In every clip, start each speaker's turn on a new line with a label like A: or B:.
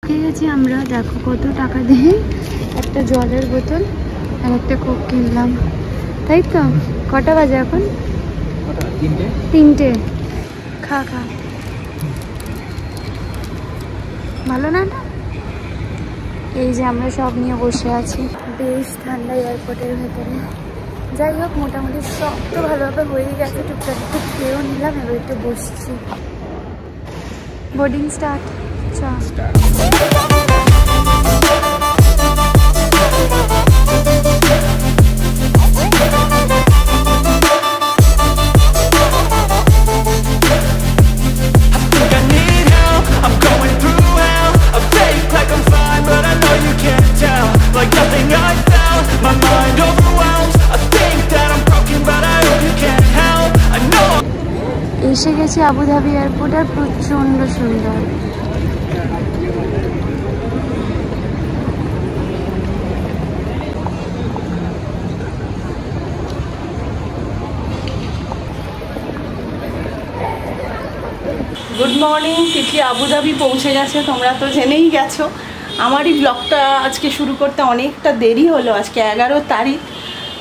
A: ঠিক আছে, আমরা দেখো কত টাকা দিয়ে একটা জলের বোতল আর একটা কোক কিনলাম, তাই তো? কটা বাজে এখন? 3টে। খা খা, ভালো না? এই যে আমরা সব নিয়ে বসে আছি, বেশ ঠান্ডা এয়ারপোর্টের ভেতরে। যাই হোক, মোটামুটি সব তো ভালোভাবে হয়ে গেছে, টুকটাক একটু খেয়েও নিলাম, এবার একটু বসছি। Boarding start. এসে গেছি আবুধাবি এয়ারপোর্ট, আর প্রচন্ড সুন্দর।
B: Good morning. তিতলি আবুধাবি পৌঁছে গেছে, তোমরা তো জেনেই গেছো। আমারই ব্লগটা আজকে শুরু করতে অনেকটা দেরি হলো। আজকে 11 তারিখ,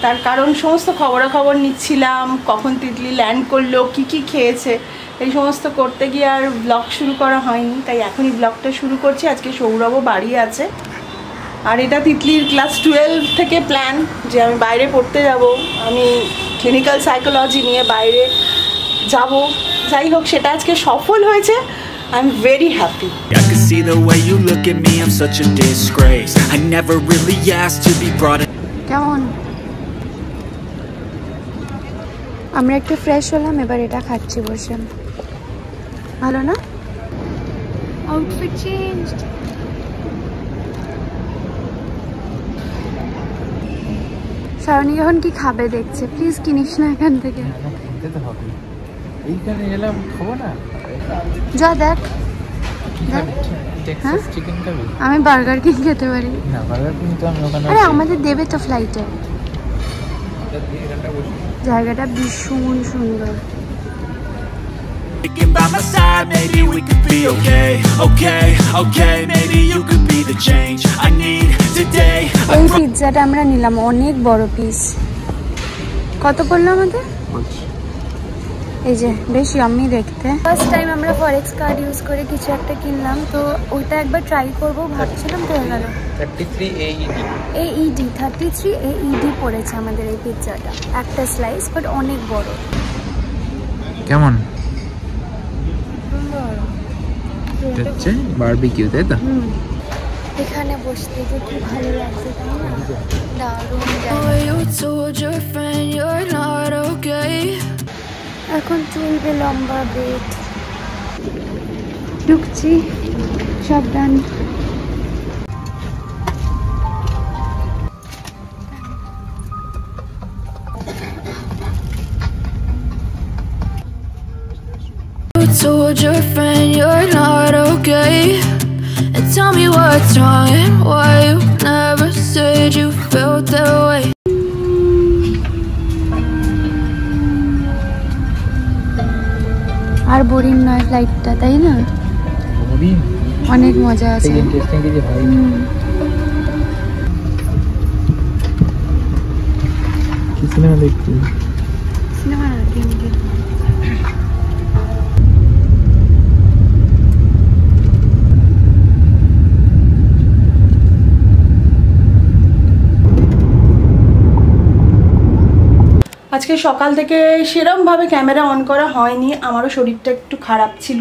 B: তার কারণ সমস্ত খবরাখবর নিচ্ছিলাম, কখন তিতলি ল্যান্ড করলো, কি খেয়েছে, এই সমস্ত করতে গিয়ে আর ব্লগ শুরু করা হয়নি। তাই এখনই ব্লগটা শুরু করছি। আজকে সৌরভও বাড়ি আছে, আর এটা তিতলির ক্লাস 12 থেকে প্ল্যান যে আমি বাইরে পড়তে যাব, আমি ক্লিনিক্যাল সাইকোলজি নিয়ে বাইরে যাব। যাই হোক, সেটা আজকে সফল হয়েছে। I'm very happy.
C: I can see the way you look at me, I'm such a disgrace. I never really asked to be brought in.
A: কেমন? আমরা একটু ফ্রেশ হলাম, এবার এটা খাচ্ছি বসে। ভালো না? Outfit change. সারণী এখন কি খাবে দেখছে, প্লিজ কিনিস না এখান থেকে।
D: এইখানে এলাম, খাবো না?
A: যা দেখ।
D: টেক্সাস চিকেন খাবি?
A: আমি বার্গার কিং খেতে পারি
D: না, বার্গার কিং তো আমি ওখানে।
A: আরে আমাদের দেবে তো ফ্লাইটে। জায়গাটা ভীষণ সুন্দর।
C: By my side, maybe we could be okay. Okay, maybe you could be the change I need today.
A: এই পিৎজাটা আমরা নিলাম, অনেক বড় পিস। কত পড়লো আমাদের? এই যে বেশ ইয়াম্মি দেখতে। ফার্স্ট টাইম আমরা ফরেক্স কার্ড ইউজ করে কিছু একটা কিনলাম, তো ওইটা একবার ট্রাই করবো ভাবছিলাম। তো হয়ে গেল
D: 33 AED
A: 33 AED পড়েছে আমাদের এই পিৎজাটা, একটা স্লাইস, বাট অনেক বড়।
D: কেমন? বারবিকিউ, তাই তো?
A: এখানে বসতে যে কি ভালো লাগছে, তাই না? দারুণ। এখন চলবে লম্বা বেট। ঢুকছি, সাবধান।
E: Told your friend you're not okay, and tell me what's wrong and why you never said you felt that way.
A: আর বোরিং নয় ফ্লাইটটা, তাই না? অনেক মজা আছে।
D: ইন্টারেস্টিং কিছু হয়। কি সিনেমা দেখছি?
A: সিনেমা না, গেম।
B: আজকে সকাল থেকে সেরমভাবে ক্যামেরা অন করা হয়নি, আমারও শরীরটা একটু খারাপ ছিল,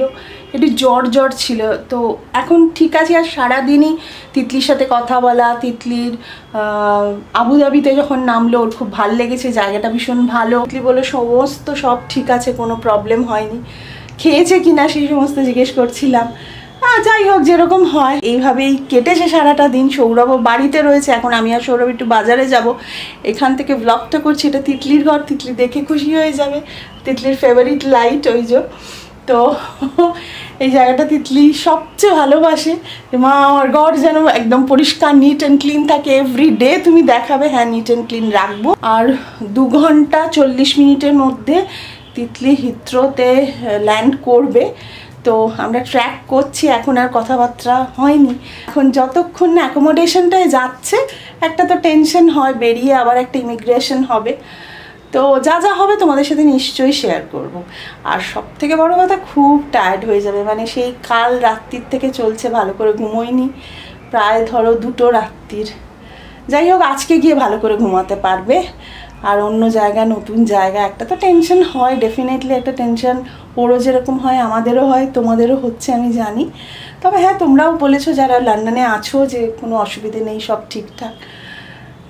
B: একটু জ্বর ছিল। তো এখন ঠিক আছে। আর সারাদিনই তিতলির সাথে কথা বলা, তিতলির আবুধাবিতে যখন নামলো ওর খুব ভালো লেগেছে, জায়গাটা ভীষণ ভালো। তিতলি বলে সমস্ত সব ঠিক আছে, কোনো প্রবলেম হয়নি। খেয়েছে কিনা সেই সমস্ত জিজ্ঞেস করছিলাম। যাই হোক, যেরকম হয় এইভাবেই কেটেছে সারাটা দিন। সৌরভও বাড়িতে রয়েছে, এখন আমি আর সৌরভ একটু বাজারে যাব। এখান থেকে ব্লগটা করছি, এটা তিতলির ঘর, তিতলি দেখে খুশি হয়ে যাবে। তিতলির ফেভারিট লাইট ওই যে। তো এই জায়গাটা তিতলি সবচেয়ে ভালোবাসে। মা আমার ঘর যেন একদম পরিষ্কার, নিট অ্যান্ড ক্লিন থাকে। এভরিডে তুমি দেখাবে হ্যাঁ নিট অ্যান্ড ক্লিন রাখবো। আর 2 ঘন্টা 40 মিনিটের মধ্যে তিতলি হিথ্রোতে ল্যান্ড করবে। তো আমরা ট্র্যাক করছি, এখন আর কথাবার্তা হয়নি। এখন যতক্ষণ না অ্যাকোমোডেশনটায় যাচ্ছে একটা তো টেনশন হয়, বেরিয়ে আবার একটা ইমিগ্রেশন হবে। তো যা যা হবে তোমাদের সাথে নিশ্চয়ই শেয়ার করব। আর সব থেকে বড় কথা, খুব টায়ার্ড হয়ে যাবে, মানে সেই কাল রাত্রির থেকে চলছে, ভালো করে ঘুমোইনি প্রায় ধরো 2টো রাত্রির। যাই হোক, আজকে গিয়ে ভালো করে ঘুমাতে পারবে। আর অন্য জায়গা, নতুন জায়গা, একটা তো টেনশন হয়, ডেফিনেটলি একটা টেনশন ওরও যেরকম হয় আমাদেরও হয়, তোমাদেরও হচ্ছে আমি জানি। তবে হ্যাঁ, তোমরাও বলেছো যারা লন্ডনে আছো যে কোনো অসুবিধে নেই, সব ঠিকঠাক।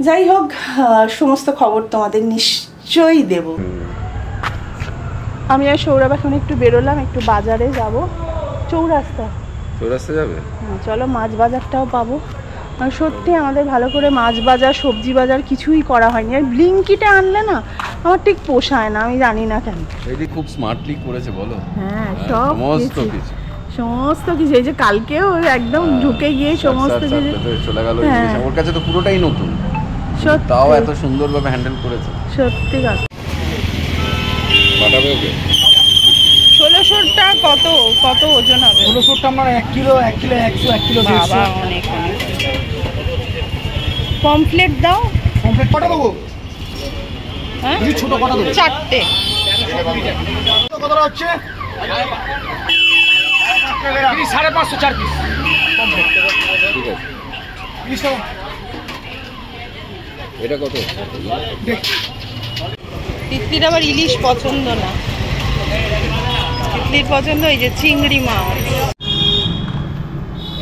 B: যাই হোক, সমস্ত খবর তোমাদের নিশ্চয়ই দেব। আমি আর সৌরভ এখন একটু বেরোলাম, একটু বাজারে যাব। চৌরাস্তা
F: যাবে,
B: চলো মাছ বাজারটাও পাবো। সত্যি আমাদের ভালো করে মাছ বাজার, সবজি বাজার কিছুই করা হয়নি। আর ব্লিঙ্কিটা আনলে না আমার ঠিক পোষায় না, আমি জানি না কেন।
F: এটি খুব স্মার্টলি করেছে বলো।
B: হ্যাঁ, সমস্ত কিছু এই যে কালকেও একদম ঢুকে গিয়ে সমস্ত কিছু
F: চলে গেল। ওর কাছে তো পুরোটাই নতুন, তাও এত সুন্দরভাবে হ্যান্ডেল করেছে। সত্যি কথা। পাঠাবে ওকে।
B: 1600টা কত কত ওজন হবে?
G: 1600টা আমার 1 কিলো 100 1 কিলো।
B: বাবা, অনেক অনেক। পমফ্লেট দাও।
G: পমফ্লেট কটা দেবো?
B: হ্যাঁ,
G: ছোট কটা দেবো?
B: 4টে।
G: কতটা হচ্ছে? 550 4 পিস পমফ্লেট।
F: ঠিক আছে,
G: 20 টাকা।
F: এটা কত?
B: তিতলির আবার ইলিশ পছন্দ না, তিতলির পছন্দ এই যে চিংড়ি মাছ।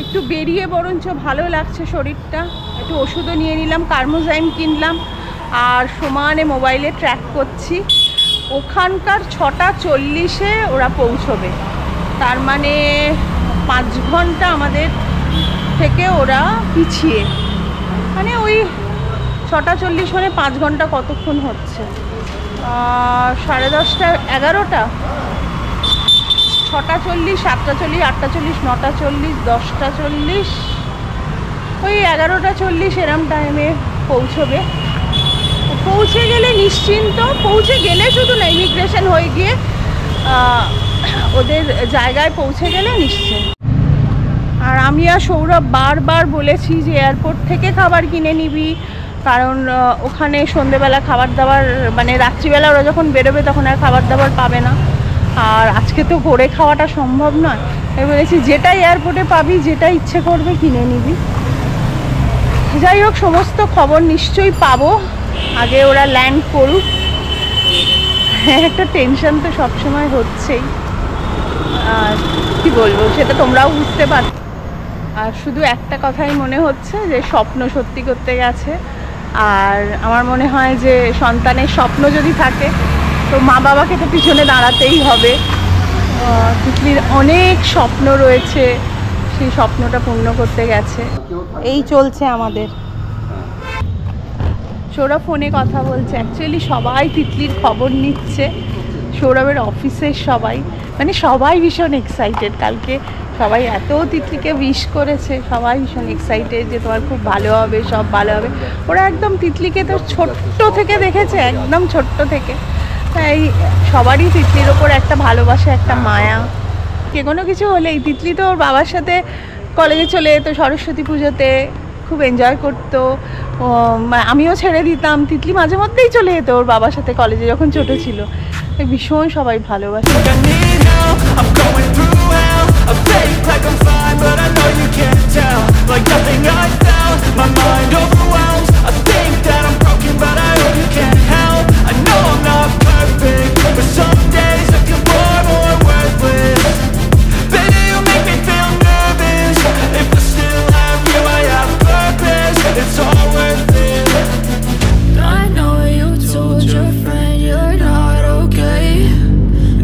B: একটু বেরিয়ে বরঞ্চ ভালো লাগছে শরীরটা। একটু ওষুধও নিয়ে নিলাম, কার্মোজাইম কিনলাম, আর সমানে মোবাইলে ট্র্যাক করছি। ওখানকার 6:40-এ ওরা পৌঁছবে, তার মানে 5 ঘন্টা আমাদের থেকে ওরা পিছিয়ে। মানে ওই 6:40 মানে 5 ঘন্টা কতক্ষণ হচ্ছে? 10:30, 11টা, 6:40, 7:40, 8:40, 9:40, 10:40, ওই 11:40 এরম টাইমে পৌঁছবে। পৌঁছে গেলে নিশ্চিন্ত, পৌঁছে গেলে শুধু না, ইমিগ্রেশন হয়ে গিয়ে ওদের জায়গায় পৌঁছে গেলে নিশ্চিন্ত। আর আমি আর সৌরভ বারবার বলেছি যে এয়ারপোর্ট থেকে খাবার কিনে নিবি, কারণ ওখানে সন্ধেবেলা খাবার দাবার, মানে রাত্রিবেলা ওরা যখন বেরোবে তখন আর খাবার দাবার পাবে না। আর আজকে তো করে খাওয়াটা সম্ভব নয়। আমি বলেছি যেটা এয়ারপোর্টে পাবি, যেটা ইচ্ছে করবে কিনে নিবি। যাই হোক, সমস্ত খবর নিশ্চয়ই পাবো, আগে ওরা ল্যান্ড করুক। একটা টেনশন তো সবসময় হচ্ছেই, আর কি বলবো সেটা তোমরাও বুঝতে পার। আর শুধু একটা কথাই মনে হচ্ছে যে স্বপ্ন সত্যি করতে গেছে। আর আমার মনে হয় যে সন্তানের স্বপ্ন যদি থাকে তো মা বাবাকে তো পিছনে দাঁড়াতেই হবে। তিতলির অনেক স্বপ্ন রয়েছে, সেই স্বপ্নটা পূর্ণ করতে গেছে। এই চলছে আমাদের। সৌরভ ফোনে কথা বলছে, অ্যাকচুয়ালি সবাই তিতলির খবর নিচ্ছে, সৌরভের অফিসের সবাই, মানে সবাই ভীষণ এক্সাইটেড। কালকে সবাই এত তিতলিকে উইশ করেছে, সবাই ভীষণ এক্সাইটেড যে তোমার খুব ভালো হবে, সব ভালো হবে। ওরা একদম তিতলিকে তো ছোট্ট থেকে দেখেছে, একদম ছোট্ট থেকে, তাই সবারই তিতলির ওপর একটা ভালোবাসা, একটা মায়া। যে কোনো কিছু হলেই তিতলি তো ওর বাবার সাথে কলেজে চলে যেত, সরস্বতী পুজোতে খুব এনজয় করতো। আমিও ছেড়ে দিতাম, তিতলি মাঝে মধ্যেই চলে যেত ওর বাবার সাথে কলেজে যখন ছোট ছিল। ভীষণ সবাই ভালোবাসে।
E: I know you told your friend you're not okay,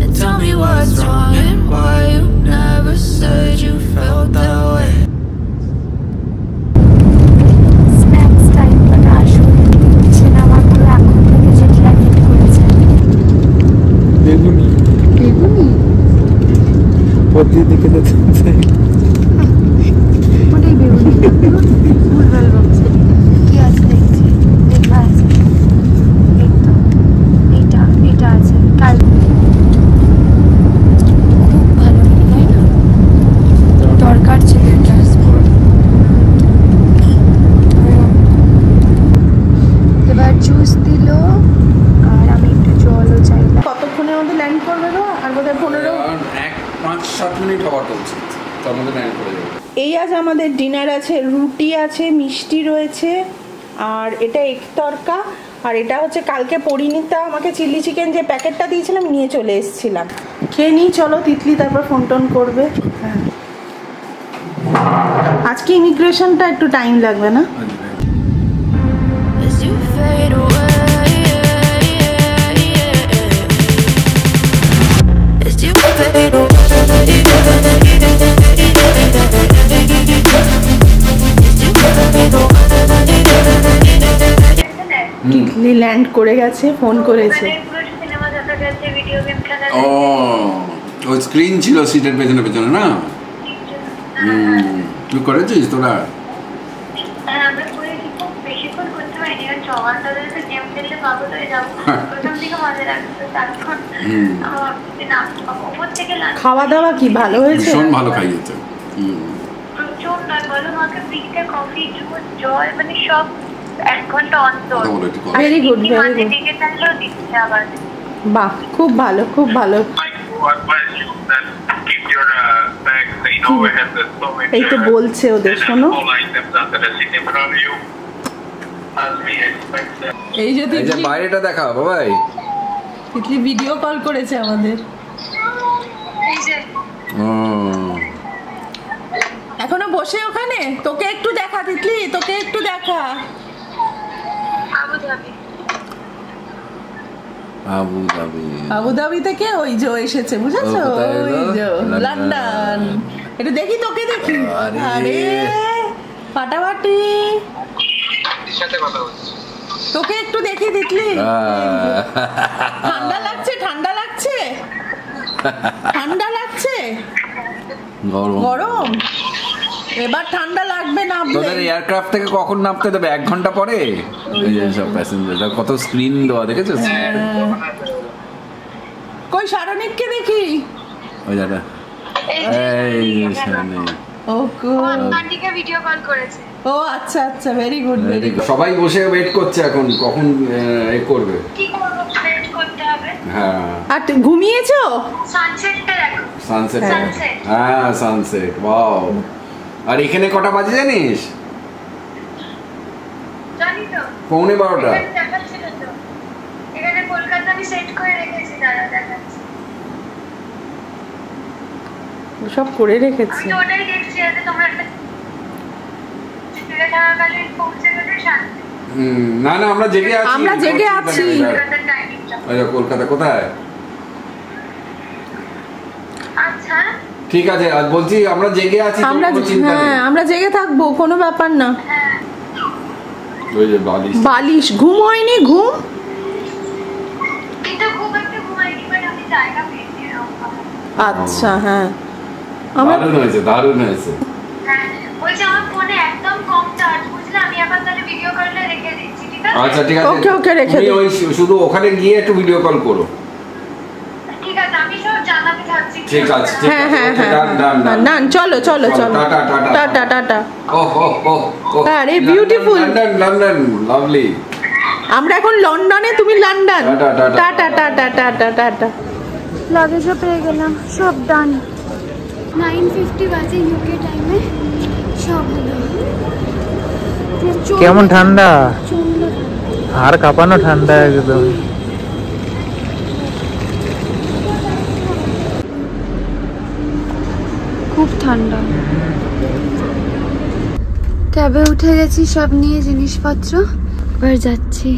E: and tell me what's wrong and why you never said you felt that way.
A: Snacks time but আসুন সিনেমা পুরো এখন থেকে যেটা হিট করেছে।
D: বেগুনি
A: বেগুনি
D: পদ্মে দিকে যাচ্ছে,
A: ওটাই বেগুনি, ভুলভাল বলছে। কি আছে দেখছি, লেখা আছে, এই তো এটা আছে। কাল খুব ভালো, তাই না?
B: আমাদের ডিনার আছে, রুটি আছে, মিষ্টি রয়েছে, আর এটা এক তরকা, আর এটা হচ্ছে কালকে পরিণীতা আমাকে চিলি চিকেন যে প্যাকেটটা দিয়েছিলাম নিয়ে চলে এসেছিলাম। খেয়ে নিই চলো, তিতলি তারপর ফোন টোন করবে। হ্যাঁ, আজকে ইমিগ্রেশনটা একটু টাইম লাগবে না?
E: As you fade away, as you fade away,
B: Titli land করে গেছে, ফোন করেছে।
F: ও ওই স্ক্রিন ছিল সিটের পেছনে পেছনে না? তুই করেছিস তোরা?
B: খাওয়া দাওয়া কি ভালো হয়েছে?
F: ভীষণ ভালো খাইয়েছে।
B: Very good, very good. বাহ, খুব ভালো, খুব ভালো। এই তো বলছে ওদের, শোনো। এই যে
F: বাইরেটা দেখা বাবাই,
B: তিতলি ভিডিও কল করেছে আমাদের। এখনো বসে ওখানে? তোকে একটু দেখা তিতলি, তোকে একটু দেখা। আবুধাবি থেকে ওই যে এসেছে, বুঝেছো? ওই যে লন্ডন। এটা দেখি, তোকে দেখি। আরে ফাটাফাটি, তোকে একটু দেখি তিতলি। ঠান্ডা লাগছে, ঠান্ডা লাগছে, ঠান্ডা লাগছে, গরম। এবার ঠান্ডা লাগবে না।
F: তোদের এয়ারক্রাফট থেকে কখন নামতে দেবে? 1 ঘন্টা পরে। এই যে সব প্যাসেঞ্জার, কত স্ক্রিন দেওয়া দেখেছিস?
B: কই শারনিককে দেখি?
F: ওই দাদা, এই যে শারনিক।
B: ওকে,
A: আন্টিকে ভিডিও কল করেছে।
B: ও আচ্ছা আচ্ছা, ভেরি গুড, ভেরি গুড।
F: সবাই বসে ওয়েট করছে এখন, কখন এ করবে।
A: কি করব, ওয়েট করতে হবে।
F: হ্যাঁ।
B: আর তুই ঘুমিয়েছো?
A: সানসেটটা দেখো।
F: সানসেট, হ্যাঁ সানসেট, ওয়াও। আর এখানে কটা বাজে জানিস?
A: জানি তো,
F: 11:15।
A: দেখাচ্ছিল তো, এখানে কলকাতা আমি সেট করে রেখেছি, দাঁড়া দেখাচ্ছি।
B: সব করে রেখেছি।
A: আমি ওটাই দেখছি, যাতে তোমরা একটা চিঠিটা থাকাকালীন পৌঁছে গেলে শান্তি।
F: না না, আমরা জেগে আছি,
B: আমরা জেগে আছি।
F: কলকাতা কোথায়?
A: আচ্ছা
F: ঠিক আছে, আর বলছি আমরা জেগে আছি,
B: আমরা, হ্যাঁ আমরা জেগে থাকবো, কোনো ব্যাপার না।
F: ওই যে বালিশ,
B: বালিশ, ঘুম হয়নি? ঘুম
A: কিন্তু খুব একটা ঘুমাইনি, বাট আমি জায়গা পেয়েছি।
B: আচ্ছা, হ্যাঁ
F: দারুণ হয়েছে, দারুণ হয়েছে।
A: হ্যাঁ, বলছি আমার ফোনে একদম কম চার্জ, বুঝলে? আমি এখন তাহলে ভিডিও কলটা রেখে দিচ্ছি, ঠিক আছে?
F: আচ্ছা ঠিক আছে,
B: ওকে ওকে, রেখে
F: তুমি ওই শুধু ওখানে গিয়ে একটু ভিডিও কল করো।
A: ঠিক আছে, আমি সব জানাতে থাকছি।
F: ঠিক আছে,
B: হ্যাঁ হ্যাঁ হ্যাঁ, না চলো চলো চলো, টাটা টাটা। আরে বিউটিফুল,
F: লন্ডন, লন্ডন, লাভলি।
B: আমরা এখন লন্ডনে, তুমি London. Tata tata tata tata.
A: লাগেজও পেয়ে গেলাম, সব ডান। 9:50 বাজে ইউকে টাইমে, সব হলো।
D: কেমন ঠান্ডা, আর কাঁপানো ঠান্ডা একদম।
A: খুব ঠান্ডা। ক্যাবে উঠে গেছি সব নিয়ে জিনিসপত্র, এবার যাচ্ছি।